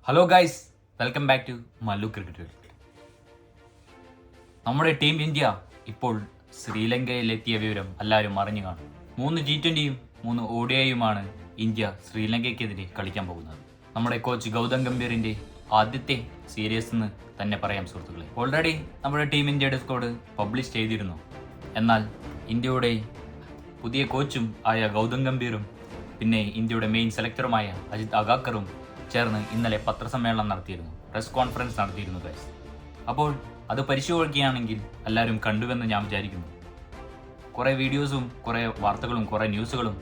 Hello guys, welcome back to Mallu cricket world. നമ്മുടെ team India ഇപ്പോൾ ശ്രീലങ്കയിലെത്തിയ വിവരം എല്ലാവരും അറിഞ്ഞു കാണും. 3 T20യും 3 ODIയുമാണ് ഇന്ത്യ ശ്രീലങ്കയ്ക്കെതിരെ കളിക്കാൻ പോകുന്നത്. നമ്മുടെ കോച്ച് ഗൗതം ഗംഭീറിന്റെ ആദ്യത്തെ സീരീസ് എന്ന് തന്നെ പറയാം സുഹൃത്തുക്കളെ. ഓൾറെഡി നമ്മുടെ ടീം ഇന്ത്യയുടെ സ്ക്വാഡ് പബ്ലിഷ് ചെയ്തിരുന്നു. എന്നാൽ ഇന്ത്യയുടെ പുതിയ കോച്ചും ആയ ഗൗതം ഗംഭീറും പിന്നെ ഇന്ത്യയുടെ മെയിൻ സെലക്ടറുമായ അജിത് അഗാക്കറും ചേർന്ന് ഇന്നലെ പത്രസമ്മേളനം നടത്തിയിരുന്നു, പ്രസ് കോൺഫറൻസ് നടത്തിയിരുന്നു ഗൈസ്. അപ്പോൾ അത് പരിശോധിക്കുകയാണെങ്കിൽ എല്ലാവരും കണ്ടുവെന്ന് ഞാൻ വിചാരിക്കുന്നു. കുറേ വീഡിയോസും കുറേ വാർത്തകളും കുറേ ന്യൂസുകളും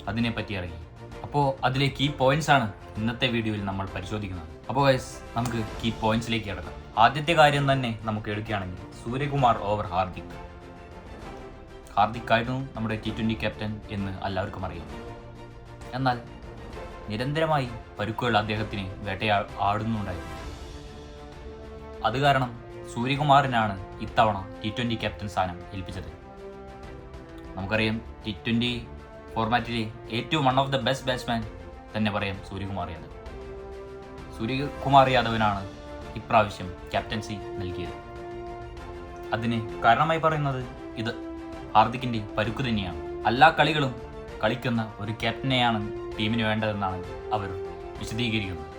അതിനെപ്പറ്റി ഇറങ്ങി. അപ്പോൾ അതിലെ കീ പോയിന്റ്സ് ആണ് ഇന്നത്തെ വീഡിയോയിൽ നമ്മൾ പരിശോധിക്കുന്നത്. അപ്പോൾ ഗൈസ്, നമുക്ക് കീ പോയിന്റ്സിലേക്ക് കിടക്കാം. ആദ്യത്തെ കാര്യം തന്നെ നമുക്ക് എടുക്കുകയാണെങ്കിൽ സൂര്യകുമാർ ഓവർ ഹാർദിക് ആയിരുന്നു നമ്മുടെ T20 ക്യാപ്റ്റൻ എന്ന് എല്ലാവർക്കും അറിയാം. എന്നാൽ നിരന്തരമായി പരുക്കുകൾ അദ്ദേഹത്തിന് വേട്ടയാടുന്നുണ്ടായിരുന്നു. അത് കാരണം സൂര്യകുമാറിനാണ് ഇത്തവണ T20 ക്യാപ്റ്റൻ സ്ഥാനം ഏൽപ്പിച്ചത്. നമുക്കറിയാം, T20 ഫോർമാറ്റിലെ ഏറ്റവും one of the best batsman തന്നെ പറയാം സൂര്യകുമാർ യാദവ്. സൂര്യകുമാർ യാദവിനാണ് ഇപ്രാവശ്യം ക്യാപ്റ്റൻസി നൽകിയത്. അതിന് കാരണമായി പറയുന്നത് ഇത് ഹാർദിക്കിന്റെ പരുക്ക് തന്നെയാണ്. എല്ലാ കളികളും കളിക്കുന്ന ഒരു ക്യാപ്റ്റനെയാണ് ടീമിന് വേണ്ടതെന്നാണ് അവർ വിശദീകരിക്കുന്നത്.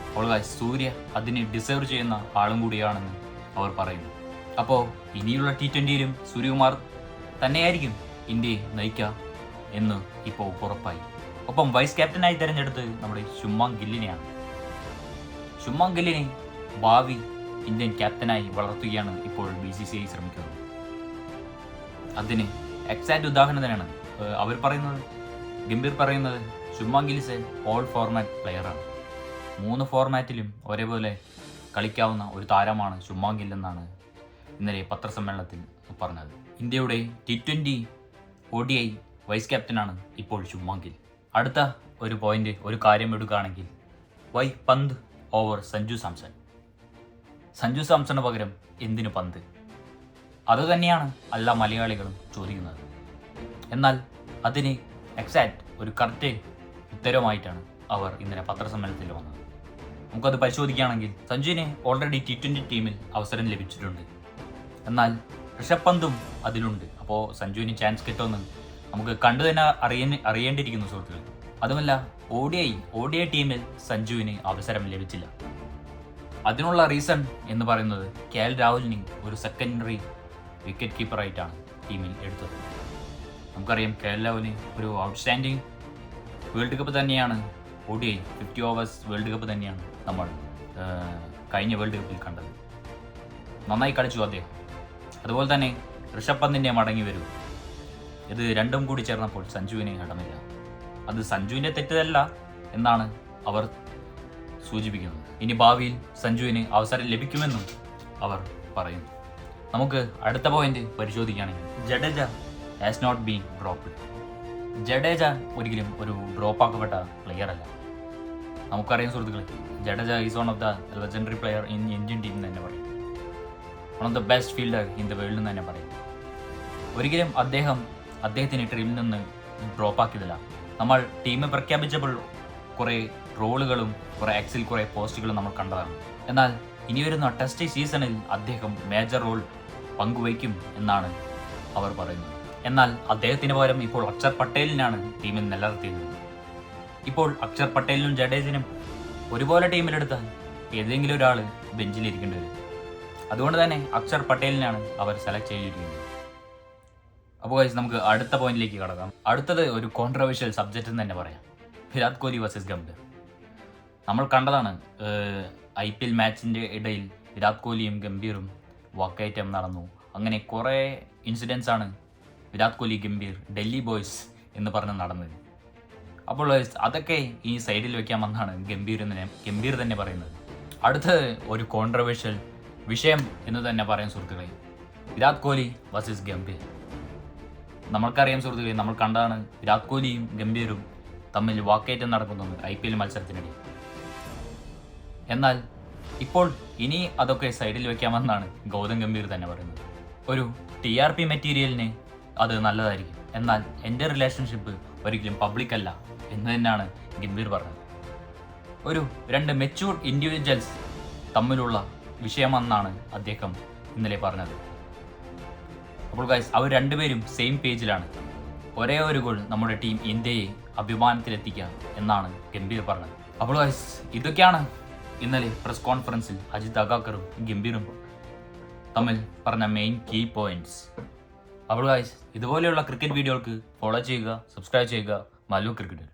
അപ്പോൾ സൂര്യ അതിന് ഡിസേർവ് ചെയ്യുന്ന ആളും കൂടിയാണെന്ന് അവർ പറയുന്നു. അപ്പോൾ ഇനിയുള്ള T20യിലും സൂര്യകുമാർ തന്നെയായിരിക്കും ഇന്ത്യയെ നയിക്കുക എന്ന് ഇപ്പോൾ ഉറപ്പായി. ഒപ്പം വൈസ് ക്യാപ്റ്റനായി തിരഞ്ഞെടുത്ത് നമ്മുടെ ശുഭ്മാൻ ഗില്ലിനെയാണ്. ശുഭ്മാൻ ഗില്ലിനെ ഭാവി ഇന്ത്യൻ ക്യാപ്റ്റനായി വളർത്തുകയാണ് ഇപ്പോൾ BCCI ശ്രമിക്കുന്നത്. അതിന് എക്സാക്റ്റ് ഉദാഹരണം തന്നെയാണ് ഗംഭീർ പറയുന്നത് Shubman Gill is all format പ്ലെയറാണ്. 3 ഫോർമാറ്റിലും ഒരേപോലെ കളിക്കാവുന്ന ഒരു താരമാണ് ശുഭ്മാൻ ഗിൽ എന്നാണ് ഇന്നലെ പത്രസമ്മേളനത്തിൽ പറഞ്ഞത്. ഇന്ത്യയുടെ T20 ODI വൈസ് ക്യാപ്റ്റനാണ് ഇപ്പോൾ ശുഭ്മാൻ ഗിൽ. അടുത്ത ഒരു കാര്യം എടുക്കുകയാണെങ്കിൽ വൈ പന്ത് ഓവർ സഞ്ജു സാംസണിന് പകരം എന്തിനു പന്ത്? അതുതന്നെയാണ് എല്ലാ മലയാളികളും ചോദിക്കുന്നത്. എന്നാൽ അതിന് എക്സാക്റ്റ് ഒരു കറക്റ്റ് ഉത്തരവുമായിട്ടാണ് അവർ ഇന്നലെ പത്രസമ്മേളനത്തിൽ വന്നത്. നമുക്കത് പരിശോധിക്കുകയാണെങ്കിൽ സഞ്ജുവിന് ഓൾറെഡി T20 ടീമിൽ അവസരം ലഭിച്ചിട്ടുണ്ട്. എന്നാൽ ഋഷഭ് പന്തും അതിലുണ്ട്. അപ്പോൾ സഞ്ജുവിന് ചാൻസ് കിട്ടുമെന്ന് നമുക്ക് കണ്ടു തന്നെ അറിയേണ്ടിയിരിക്കുന്നു സുഹൃത്തുക്കൾ. അതുമല്ല, ODI ടീമിൽ സഞ്ജുവിന് അവസരം ലഭിച്ചില്ല. അതിനുള്ള റീസൺ എന്ന് പറയുന്നത് KL രാഹുലിനെ ഒരു സെക്കൻഡറി വിക്കറ്റ് കീപ്പറായിട്ടാണ് ടീമിൽ എടുത്തത്. നമുക്കറിയാം, KL രാഹുലിന് ഒരു ഔട്ട്സ്റ്റാൻഡിങ് വേൾഡ് കപ്പ് തന്നെയാണ്. ODI 50 ഓവേഴ്സ് വേൾഡ് കപ്പ് തന്നെയാണ് നമ്മൾ കഴിഞ്ഞ വേൾഡ് കപ്പിൽ കണ്ടത്. നന്നായി കളിച്ചു അദ്ദേഹം. അതുപോലെ തന്നെ ഋഷഭ് പന്തിൻ്റെ മടങ്ങി വരൂ, ഇത് രണ്ടും കൂടി ചേർന്നപ്പോൾ സഞ്ജുവിന് ഇടമില്ല. അത് സഞ്ജുവിൻ്റെ തെറ്റല്ല എന്നാണ് അവർ സൂചിപ്പിക്കുന്നത്. ഇനി ഭാവിയിൽ സഞ്ജുവിന് അവസരം ലഭിക്കുമെന്നും അവർ പറയുന്നു. നമുക്ക് അടുത്ത പോയിന്റ് പരിശോധിക്കുകയാണെങ്കിൽ Jadeja has not been dropped. Jadeja ഒരിക്കലും ഒരു ഡ്രോപ്പ് ആക്കപ്പെട്ട പ്ലെയർ അല്ല. നമുക്കറിയാം സുഹൃത്തുക്കളെ, Jadeja is one of the legendary player in Indian team എന്ന് തന്നെ പറയും. One of the best fielder in the world എന്ന് തന്നെ പറയും. ഒരിക്കലും അദ്ദേഹത്തിന് ടീമിൽ നിന്ന് ഡ്രോപ്പ് ആക്കിയതില്ല. നമ്മൾ ടീം പ്രഖ്യാപിച്ചപ്പോൾ കുറേ റോളുകളും കുറേ പോസ്റ്റുകളും നമ്മൾ കണ്ടതാണ്. എന്നാൽ ഇനി വരുന്ന ടെസ്റ്റ് സീസണിൽ അദ്ദേഹം മേജർ റോൾ പങ്കുവയ്ക്കും എന്നാണ് അവർ പറയുന്നത്. എന്നാൽ അദ്ദേഹത്തിന് പകരം ഇപ്പോൾ അക്ഷർ പട്ടേലിനാണ് ടീമിൽ നിലനിർത്തിയിരുന്നത്. ഇപ്പോൾ അക്ഷർ പട്ടേലിനും ജഡേജനും ഒരുപോലെ ടീമിലെടുത്താൽ ഏതെങ്കിലും ഒരാൾ ബെഞ്ചിലിരിക്കേണ്ടി വരും. അതുകൊണ്ട് തന്നെ അക്ഷർ പട്ടേലിനാണ് അവർ സെലക്ട് ചെയ്തിരിക്കുന്നത്. അപ്പോൾ നമുക്ക് അടുത്ത പോയിന്റിലേക്ക് കടക്കാം. അടുത്തത് ഒരു കോൺട്രവേഴ്ഷ്യൽ സബ്ജക്റ്റ് എന്ന് തന്നെ പറയാം. വിരാട് കോഹ്ലി വേഴ്സസ് ഗംഭീർ. നമ്മൾ കണ്ടതാണ്, IPL മാച്ചിൻ്റെ ഇടയിൽ വിരാട് കോഹ്ലിയും ഗംഭീറും വാക്കയറ്റം നടന്നു. അങ്ങനെ കുറേ ഇൻസിഡൻസ് ആണ് വിരാട് കോഹ്ലി ഗംഭീർ ഡൽഹി ബോയ്സ് എന്ന് പറഞ്ഞ് നടന്നത്. അപ്പോൾ അതൊക്കെ ഈ സൈഡിൽ വെക്കാമെന്നാണ് ഗംഭീർ തന്നെ പറയുന്നത്. അടുത്തത് ഒരു കോൺട്രവേഴ്ഷ്യൽ വിഷയം എന്ന് തന്നെ പറയാം സുഹൃത്തുക്കളെ, വിരാട് കോഹ്ലി വേഴ്സസ് ഗംഭീർ. നമ്മൾക്കറിയാം സുഹൃത്തുക്കളെ, നമ്മൾ കണ്ടതാണ് വിരാട് കോഹ്ലിയും ഗംഭീറും തമ്മിൽ വാക്കയറ്റം നടക്കുന്നുണ്ട് IPL മത്സരത്തിനിടയിൽ. എന്നാൽ ഇപ്പോൾ ഇനി അതൊക്കെ സൈഡിൽ വെക്കാമെന്നാണ് ഗൗതം ഗംഭീർ തന്നെ പറയുന്നത്. ഒരു TRP മെറ്റീരിയലിന് അത് നല്ലതായിരിക്കും, എന്നാൽ എൻ്റെ റിലേഷൻഷിപ്പ് ഒരിക്കലും പബ്ലിക് അല്ല എന്ന് തന്നെയാണ് ഗംഭീർ പറഞ്ഞത്. ഒരു രണ്ട് മെച്യൂർഡ് ഇൻഡിവിജ്വൽസ് തമ്മിലുള്ള വിഷയമെന്നാണ് അദ്ദേഹം ഇന്നലെ പറഞ്ഞത്. അപ്പോൾ ഗൈസ്, അവർ രണ്ടുപേരും സെയിം പേജിലാണ്. ഒരേ ഒരു ഗോൾ നമ്മുടെ ടീം ഇന്ത്യയെ അഭിമാനത്തിലെത്തിക്കുക എന്നാണ് ഗംഭീർ പറഞ്ഞത്. അപ്പോൾ ഗൈസ്, ഇതൊക്കെയാണ് ഇന്നലെ പ്രസ് കോൺഫറൻസിൽ അജിത് അഗാക്കറും ഗംഭീറും തമ്മിൽ പറഞ്ഞ മെയിൻ കീ പോയിന്റ്സ്. അപ്പോൾ ഗൈസ്, ഇതുപോലെയുള്ള ക്രിക്കറ്റ് വീഡിയോകൾക്ക് ഫോളോ ചെയ്യുക, സബ്സ്ക്രൈബ് ചെയ്യുക. മല്ലു ക്രിക്കറ്റ്.